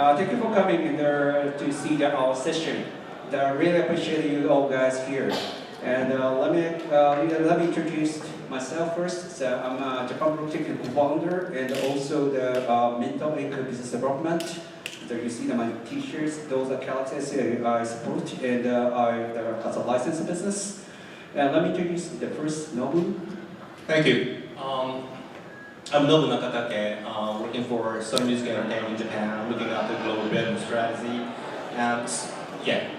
Thank you for coming in there to see our session. I really appreciate you all guys here. And let me introduce myself first. So I'm a Japan Project co-founder and also the mentor in business development. So you see my t-shirts, those are characters I support and as a licensed business. And let me introduce the first Nobu. Thank you. I'm Nobu Nakatake, working for Sony Music Entertainment in Japan, looking after global business strategy, and yeah.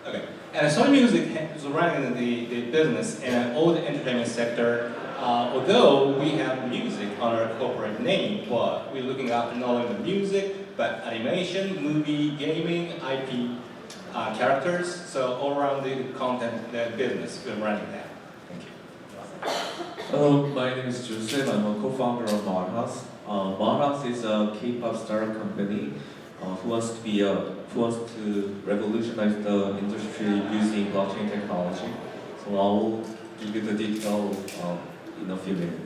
Okay. And Sony Music is running the business in all the entertainment sector. Although we have music on our corporate name, but we're looking after not only the music, but animation, movie, gaming, IP characters. So all around the content business, we're running that. Thank you. Hello, my name is Zhen. I'm a co-founder of Modhaus. Modhaus is a K-pop startup company who wants to revolutionize the industry using blockchain technology. So I'll give you the detail in a few minutes.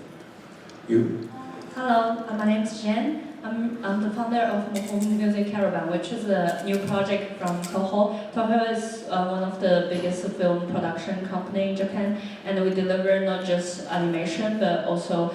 You? Hello, my name is Zhen. I'm the founder of Mofu Music Caravan, which is a new project from TOHO. TOHO is one of the biggest film production company in Japan, and we deliver not just animation but also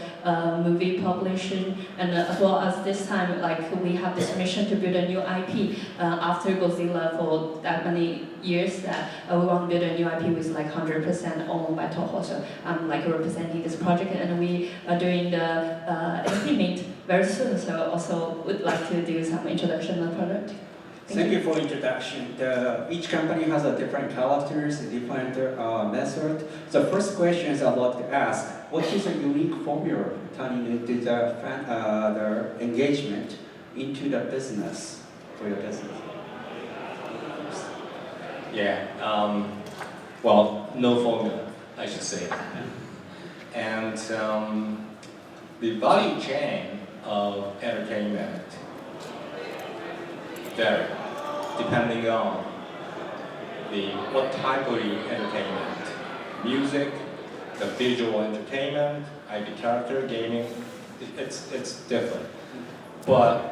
movie publishing, and as well as this time, like we have this mission to build a new IP after Godzilla for that many years that we want to build a new IP with like 100% owned by TOHO. So I'm like representing this project, and we are doing the NFT Meet very soon. So also would like to do some introduction of the product. Thank you for introduction. Each company has a different characters, a different method. So first question is I'd like to ask, what is a unique formula turning the engagement into the business for your business? Yeah. Well, no formula, I should say. And the value chain of entertainment vary depending on what type of entertainment, music, the visual entertainment, IP character, gaming, it's different. But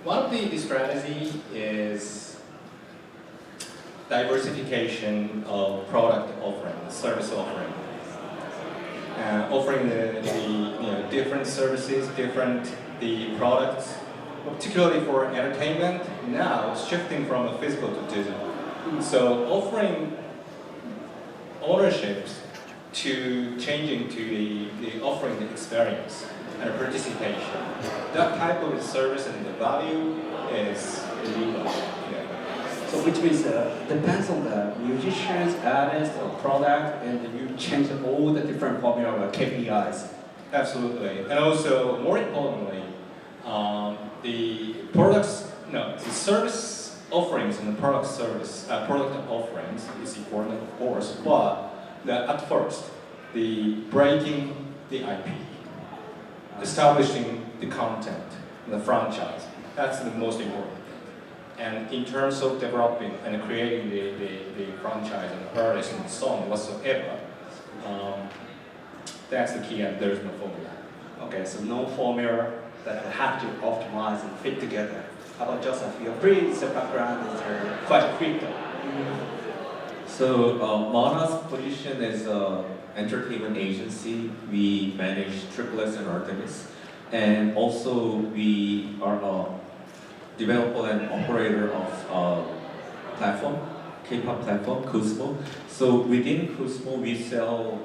one of the strategy is diversification of product offering, service offering. Offering the different services, the products, particularly for entertainment, now shifting from a physical to digital. So offering ownerships to changing to the offering the experience and participation. That type of service and the value is illegal. Yeah. So which means depends on the musicians, artists, or product, and you change all the different formula or KPIs. Absolutely, and also more importantly, the service offerings and the product offerings is important, of course. But at first, the breaking the IP, establishing the content, the franchise. That's the most important. And in terms of developing and creating the franchise and artist and song whatsoever, that's the key, and there's no formula. Okay, so no formula that have to optimize and fit together. How about Joseph? Your previous background is quite crypto. So Modhaus' position is an entertainment agency. We manage Triplets and Artemis, and also we are a developer and operator of platform, K-pop platform, Cosmo. So within Cosmo, we sell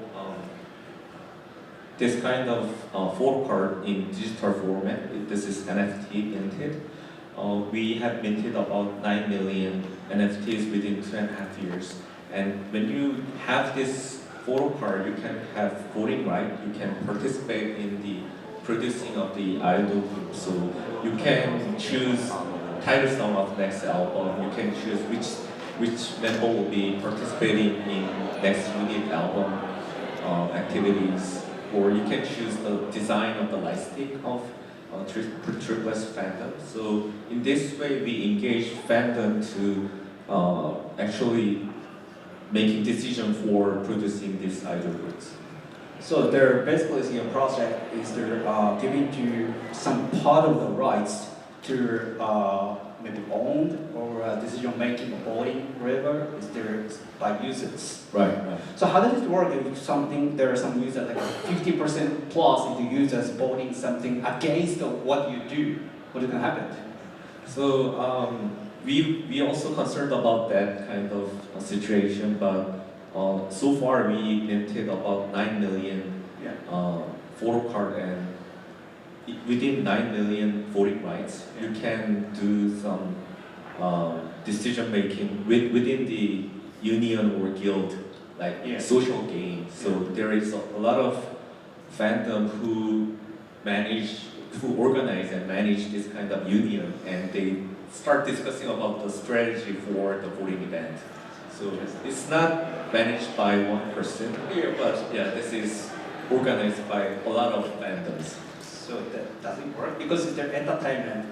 this kind of photo card in digital format. This is NFT minted. We have minted about 9 million NFTs within 2.5 years. And when you have this photo card, you can have voting right. You can participate in the producing of the idol group. So you can choose title song of next album. You can choose which member will be participating in next unique album activities. Or you can choose the design of the light stick of Triplets Fandom. So in this way, we engage Fandom to actually making decision for producing these idol groups. So they're basically your project is they're giving you some part of the rights to maybe owned or decision making or voting, whatever is there by users. Right. So how does it work if something there are some users like 50% plus if the users voting something against what you do, what is gonna happen? So we also concerned about that kind of situation, but so far we minted about 9 million photo card, and within 9 million voting rights, you can do some decision making within the union or guild, like social games. So there is a lot of fandom who organize and manage this kind of union, and they start discussing about the strategy for the voting event. So it's not managed by one person here, but yeah, this is organized by a lot of fandoms. So that doesn't work because it's their entertainment.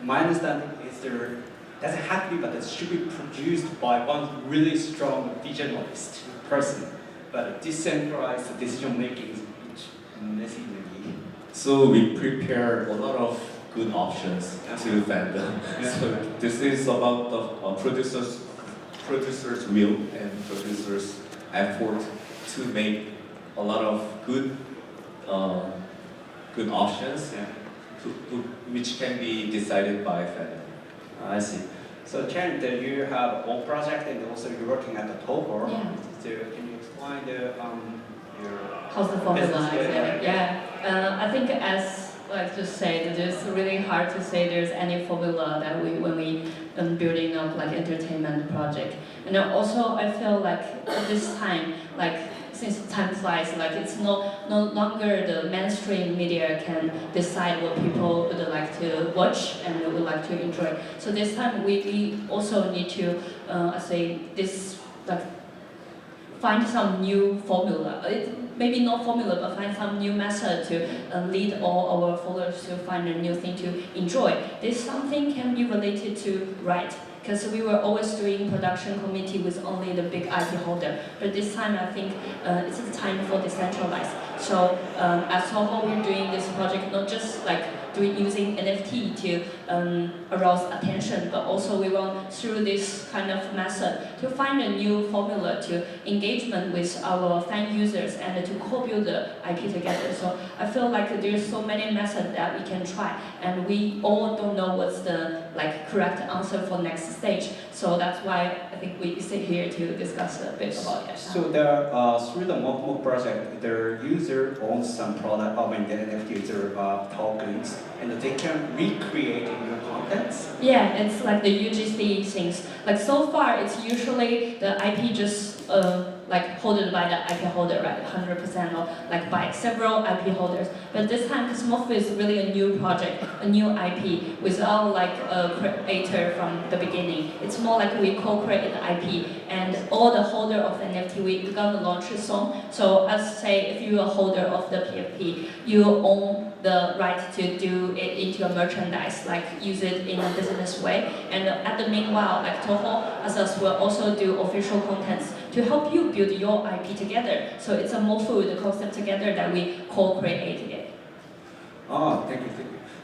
My understanding is there doesn't have to be, but it should be produced by one really strong visionalist person. But decentralized decision making is messy. So we prepare a lot of good options to fandom. So this is about the producer's will and producer's effort to make a lot of good options which can be decided by fandom. I see. So Zhen, you have one project and also you're working at the TOHO. Yeah. So can you explain your How's the formula? business? I think as like to say that it's really hard to say there's any formula that when we building up like entertainment project. And then also I feel like at this time, like since time flies, like it's no longer the mainstream media can decide what people would like to watch and would like to enjoy. So this time we also need to find some new formula. Maybe not formula, but find some new method to lead all our followers to find a new thing to enjoy. This something can be related to right, because we were always doing production committee with only the big IP holder. But this time I think it's the time for decentralized. So at TOHO we're doing this project not just like using NFT to arouse attention, but also we want through this kind of method to find a new formula to engagement with our fan users and to co-build the IP together. So I feel like there's so many methods that we can try, and we all don't know what's the correct answer for next stage. So that's why I think we sit here to discuss a bit about it. So there, through the Mofu project, their user owns some product, I mean the NFT, their tokens, and they can recreate new contents. Yeah, it's like the UGC things. Like so far, it's usually the IP just holded by the IP holder, right? 100% or by several IP holders. But this time, because Mofu is really a new project, a new IP, without a creator from the beginning. It's more like we co-create the IP, and all the holder of the NFT, we're gonna launch a song. So as say, if you're a holder of the PFP, you own the right to do it into a merchandise, use it in a business way. And at the meanwhile, TOHO as us will also do official contents to help you build your IP together. So it's a Mofu, the concept together that we co-created it. Oh, thank you.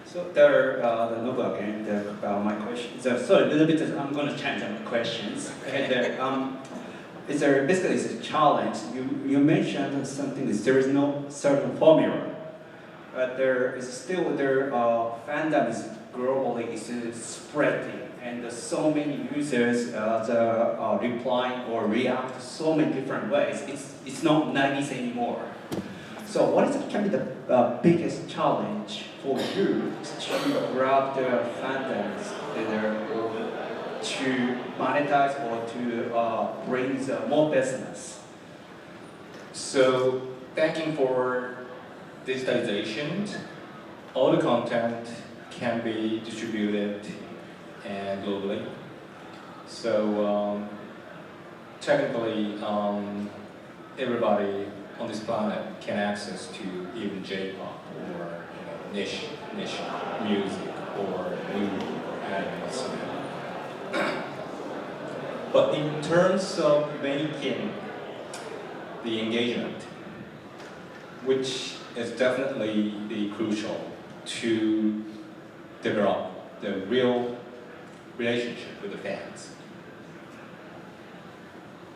So there, the Nobu again, my question. So a little bit, I'm going to change my questions. And is there basically it's a challenge? You mentioned something that there is no certain formula, but there is still fandom is globally is spreading, and so many users reply or react so many different ways. It's not 90s anymore. So what can be the biggest challenge for you to grab the fandoms to monetize or to bring more business? So thanking for digitalization, all the content can be distributed and globally. So technically, everybody on this planet can access to even J-pop or niche music or movie or anime. But in terms of making the engagement, which is definitely the crucial to develop the real relationship with the fans.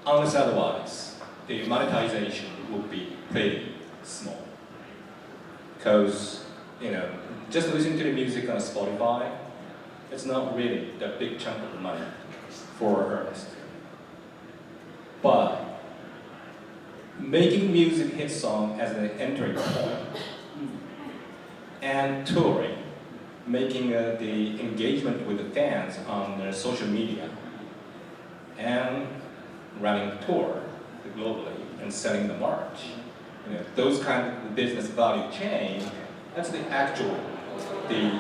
Unless otherwise, the monetization would be pretty small. Because, just listening to the music on Spotify, it's not really the big chunk of the money for an artist. But making music hit song as an entry point and touring, making the engagement with the fans on their social media and running a tour globally and selling the merch, those kind of business value chain, that's the actual, the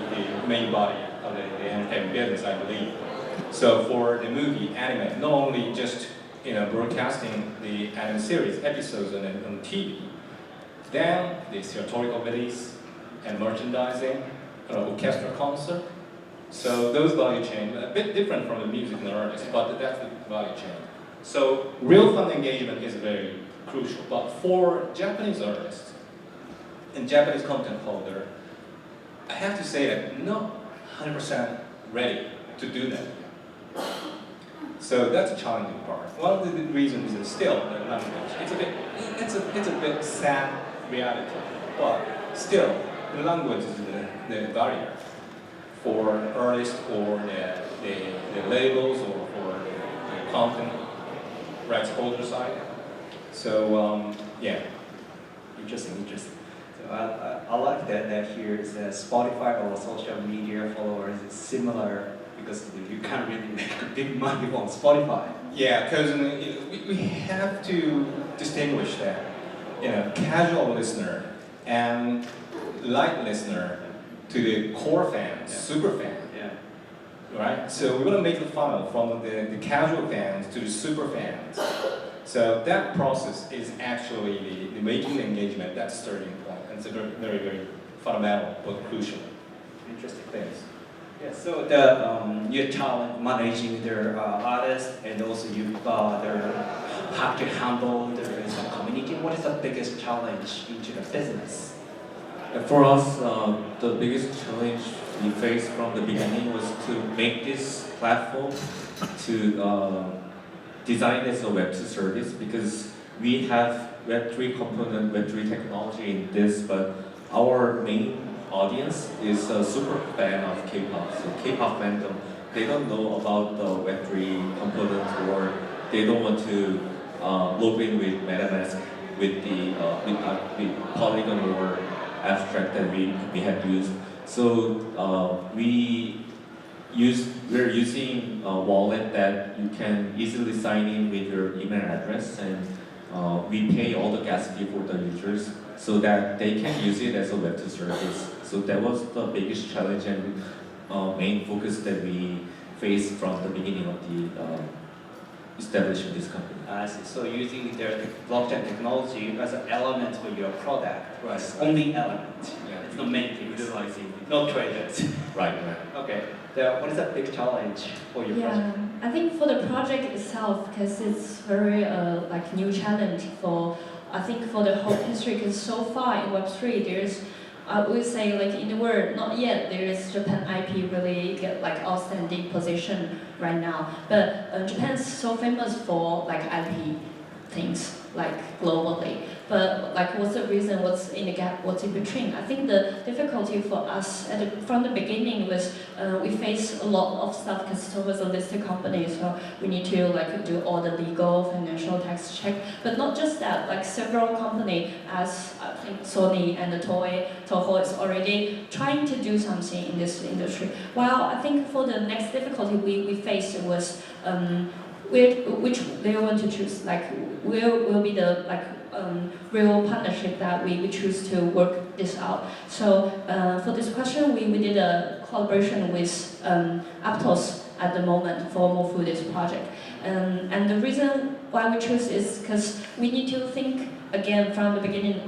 main body of the entertainment business, I believe. So for the movie, anime, not only just broadcasting the anime series episodes on TV, then the theatrical release and merchandising, orchestra concert. So those value chain, a bit different from the music and the artist, but that's the value chain. So real fan engagement is very crucial. But for Japanese artists and Japanese content holder, I have to say that not 100% ready to do that. So that's a challenging part. One of the reasons is still the language. It's a bit sad reality, but still the language is the barrier for artists or the labels or for the content rights holder side. So yeah. Interesting. So I like that here is that Spotify or social media followers is similar because you can't really make big money on Spotify. Yeah, because we have to distinguish that, casual listener and light listener to the core fans, super fan. Yeah. Right? So we want to make the funnel from the casual fans to the super fans. So that process is actually the making the engagement, that's the starting point. And it's a very, very, very fundamental but crucial. Interesting things. Yeah, so your challenge managing their artists and also you have to handle their community. What is the biggest challenge into the business? For us, the biggest challenge we faced from the beginning was to make this platform to design as a Web2 service, because we have Web3 component, Web3 technology in this, but our main audience is a super fan of K-pop. So K-pop fandom, they don't know about the Web3 components, or they don't want to log in with MetaMask with the with Polygon or abstract that we have used. So we're using a wallet that you can easily sign in with your email address, and we pay all the gas fee for the users so that they can use it as a Web2 service. So that was the biggest challenge and main focus that we faced from the beginning of the establishing this company. I see. So using their blockchain technology as an element for your product, Right. it's only element. Yeah. It's not main thing. Utilizing. No traders. Right. Okay. What is a big challenge for your project? Yeah, I think for the project itself, because it's very new challenge for, I think for the whole history, because so far in Web3 there's, I would say in the world, not yet there is Japan IP really get outstanding position right now, but Japan's so famous for IP things globally. But what's the reason? What's in the gap? What's in between? I think the difficulty for us from the beginning was we faced a lot of stuff because it was a listed company, so we need to do all the legal, financial, tax check. But not just that. Several companies, as I think Sony and the TOHO is already trying to do something in this industry. While I think for the next difficulty we faced was which they want to choose. Will be the real partnership that we choose to work this out. So for this question, we did a collaboration with Aptos at the moment for Mofu this project. And the reason why we choose is because we need to think again from the beginning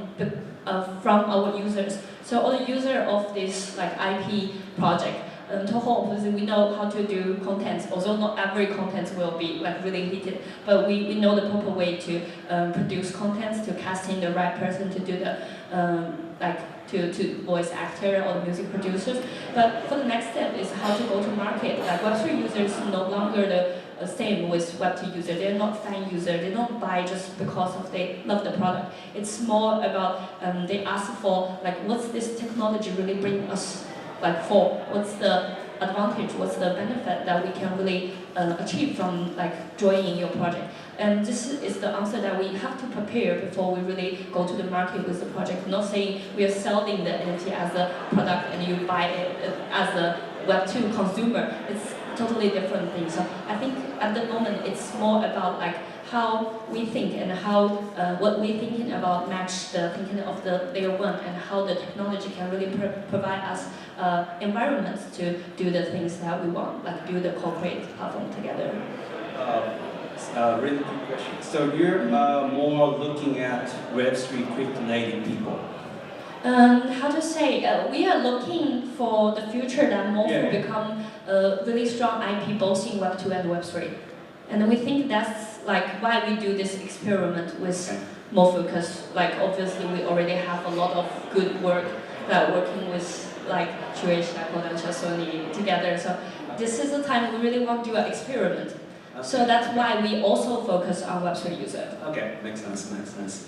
from our users. So all the users of this IP project TOHO, obviously we know how to do content, although not every content will be like really heated, but we know the proper way to produce content, to casting the right person to do the to voice actor or the music producers. But for the next step is how to go to market. Like Web3 users no longer the same with Web2 users. They're not fan users. They don't buy just because of they love the product. It's more about they ask for like what's this technology really bring us like for? What's the advantage? What's the benefit that we can really achieve from like joining your project? And this is the answer that we have to prepare before we really go to the market with the project. Not saying we are selling the NFT as a product and you buy it as a Web2 consumer. It's totally different thing. So I think at the moment it's more about like how we think and how what we're thinking about match the thinking of the layer one and how the technology can really provide us environments to do the things that we want, like build a corporate platform together. Really good question. So you're more looking at Web3 crypto native people. How to say? We are looking for the future that Mofu become a really strong IP both in Web 2 and Web 3, and we think that's like why we do this experiment with Mofu, because like obviously we already have a lot of good work that working with like QH, Nakatake, Sony together. So this is the time we really want to do an experiment. Okay. So that's why we also focus on Web 3 users. Okay, makes sense, makes sense.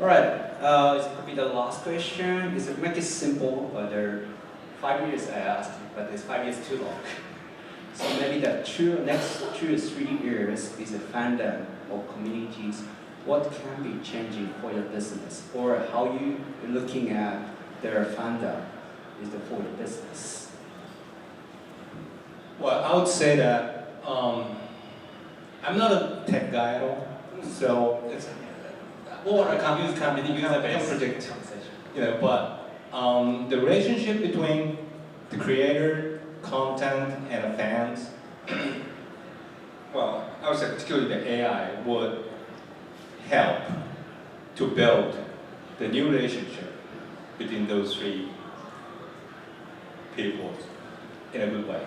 All right, it's probably the last question. Is it make it simple? There 5 years I asked, but it's 5 years too long. So maybe the next 2 or 3 years is a fandom or communities. What can be changing for your business, or how you looking at their fandom is the for your business? Well, I would say that I'm not a tech guy at all, so it's I can't predict, but the relationship between the creator, content, and the fans, well, I would say particularly the AI would help to build the new relationship between those three people in a good way.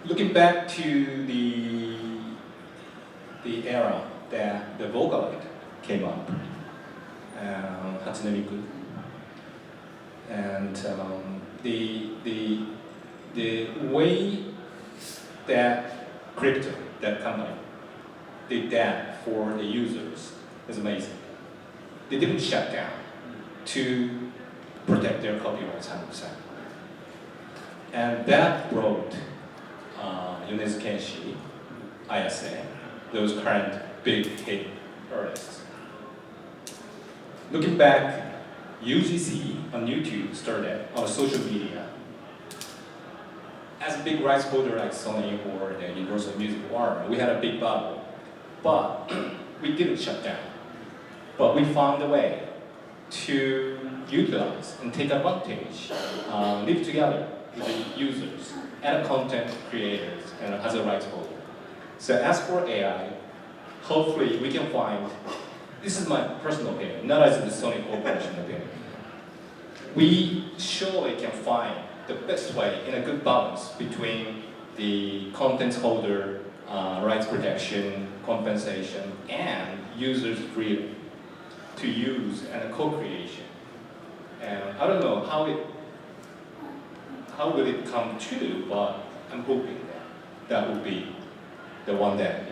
Looking back to the era that the Vocaloid came up, Hatsune Miku, and the way that crypto, that company, did that for the users is amazing. They didn't shut down to protect their copyrights 100%. And that brought Yonezu Kenshi, ISA, those current big hit artists. Looking back, UGC on YouTube started on social media. As a big rights holder like Sony or the Universal Music Warner, we had a big bubble, but we didn't shut down. But we found a way to utilize and take advantage, live together with the users and content creators and as a rights holder. So as for AI, hopefully we can find, this is my personal opinion, not as the Sony Corporation opinion. We surely can find the best way in a good balance between the content holder, rights protection, compensation, and users' freedom to use and co-creation. And I don't know how will it come true, but I'm hoping that will be the one that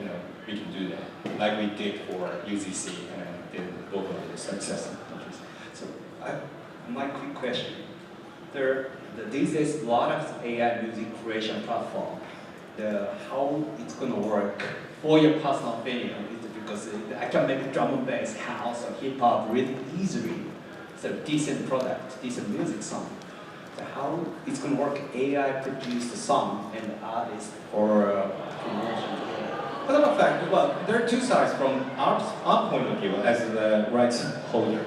we can do that, like we did for UZC and then Vocaloid success. So, my quick question: these days, a lot of AI music creation platform. How it's gonna work for your personal opinion? Because I can make a drum and bass, house, or hip hop really easily. So decent product, decent music song. So how it's gonna work? AI produce the song and the artist or promotion. As a matter of fact, well, there are two sides from our point of view as the rights holder.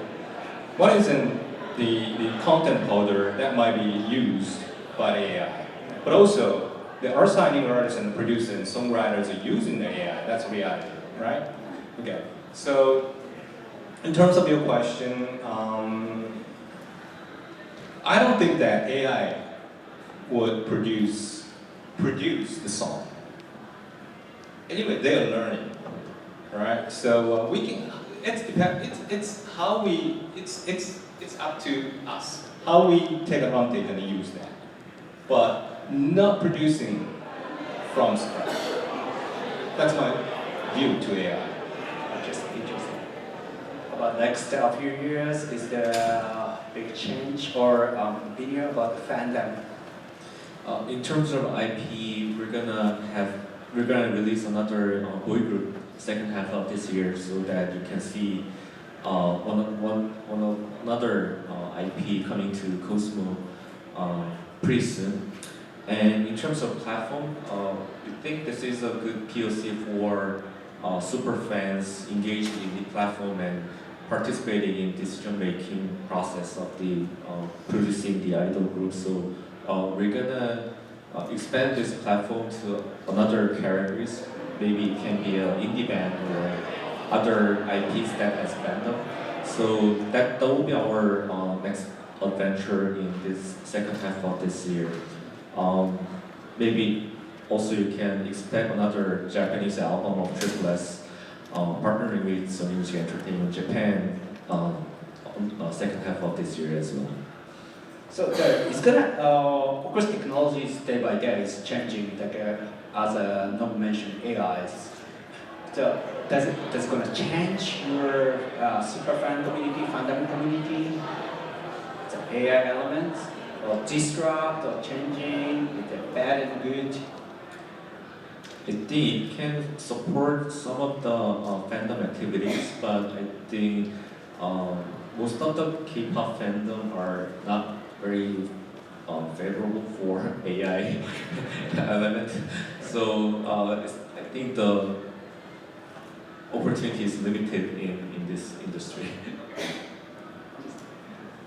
One is in the content holder that might be used by the AI, but also the art signing artists and producers and songwriters are using the AI. That's reality, right? Okay. So, in terms of your question, I don't think that AI would produce the song. Anyway, they are learning, right? So we can. It's how we. It's up to us how we take advantage and use that, but not producing from scratch. That's my view to AI. Interesting. About next few years, is there a big change or opinion about the fandom? In terms of IP, we're gonna release another boy group second half of this year, so that you can see another IP coming to Cosmo pretty soon. And in terms of platform, we think this is a good POC for super fans engaged in the platform and participating in decision-making process of the producing the idol group. So we're gonna expand this platform to another categories. Maybe it can be an indie band or other IPs that has Fandom. So that will be our next adventure in this second half of this year. Maybe also you can expect another Japanese album of Triple S partnering with Sony Music Entertainment Japan second half of this year as well. So it's gonna, of course, technologies day by day is changing. Like as Nobu mentioned, AIs. So does it gonna change your super fan community, fandom community? The AI elements or disrupt or changing with the bad and good. I think it can support some of the fandom activities, but I think most of the K-pop fandom are not very favorable for AI element. So I think the opportunity is limited in this industry.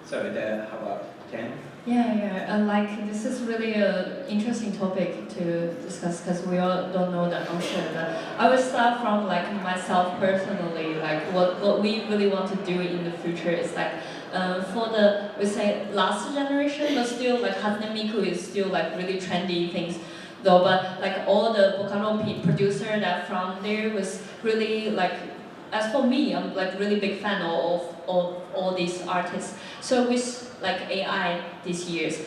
So how about Ken? Yeah. Like this is really an interesting topic to discuss because we all don't know the answer. But I will start from like myself personally. Like what we really want to do in the future is like for the we say last generation, but still like Hatsune Miku is still like really trendy things. Though, but like all the Vocaloid producer that from there was really like. As for me, I'm like really big fan of all these artists. So with like AI these years,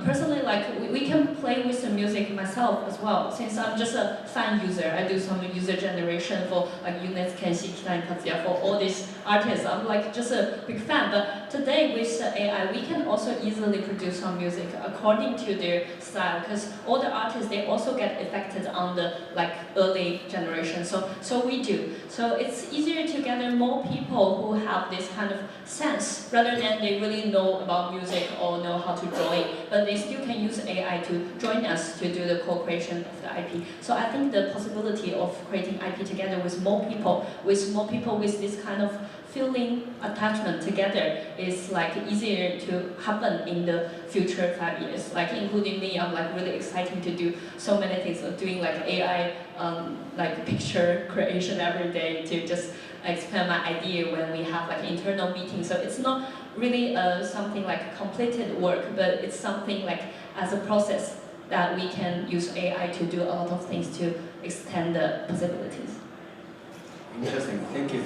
personally like we can play with the music myself as well. Since I'm just a fan user, I do some user generation for like Units, Kenshi, Kita, and Katsuya for all these artists. I'm like just a big fan. But today with the AI, we can also easily produce some music according to their style. Because all the artists they also get affected on the like early generation. So we do. So it's easier to gather more people who have this kind of sense rather than they really know about music or know how to draw it, but they still can use AI to join us to do the co-creation of the IP. So I think the possibility of creating IP together with more people with this kind of feeling attachment together is like easier to happen in the future 5 years. Like including me, I'm like really excited to do so many things, doing like AI like picture creation every day to just expand my idea when we have like internal meetings. So it's not really something like completed work, but it's something like as a process that we can use AI to do a lot of things to extend the possibilities. Interesting. Thank you.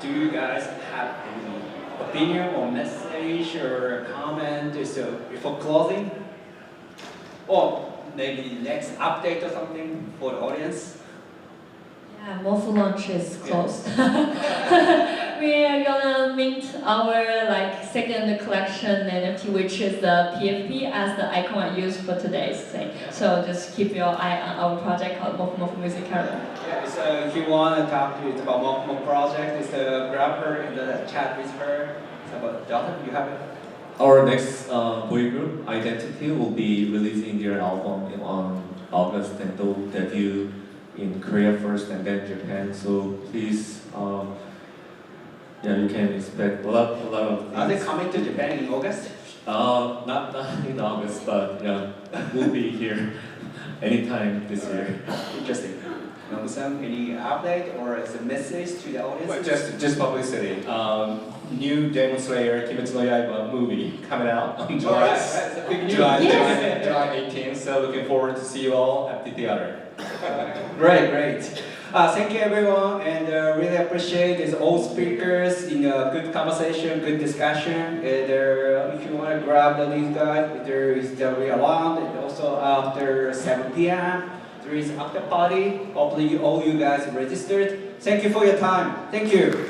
Do you guys have any opinion or message or comment before closing? Or maybe next update or something for the audience? Yeah, Mofu launch is close. We are gonna mint our like second collection NFT, which is the PFP as the icon I used for today's thing. So just keep your eye on our project called Mofu Music Caravan. Yeah, so if you want to talk to it about Mofu project, it's grab her in the chat with her. It's about Jonathan, you have it? Our next boy group, Identity, will be releasing their album on August, and they'll debut in Korea first and then Japan. So please, you can expect a lot of things. Are they coming to Japan in August? Not in August, but yeah, we'll be here anytime this year. Interesting. Nobu-san, any update or as a message to the audience? Well, just publicity. new Demon Slayer Kimetsu no Yaiba movie coming out on July, Alright, that's a big news. July, Yes. July 18th. So looking forward to see you all at the theater. Great, great. Thank you everyone, and really appreciate these all speakers in a good conversation, good discussion. And if you want to grab these guys, there is the way around, and also after 7 p.m. there is after party. Hopefully all you guys registered. Thank you for your time. Thank you.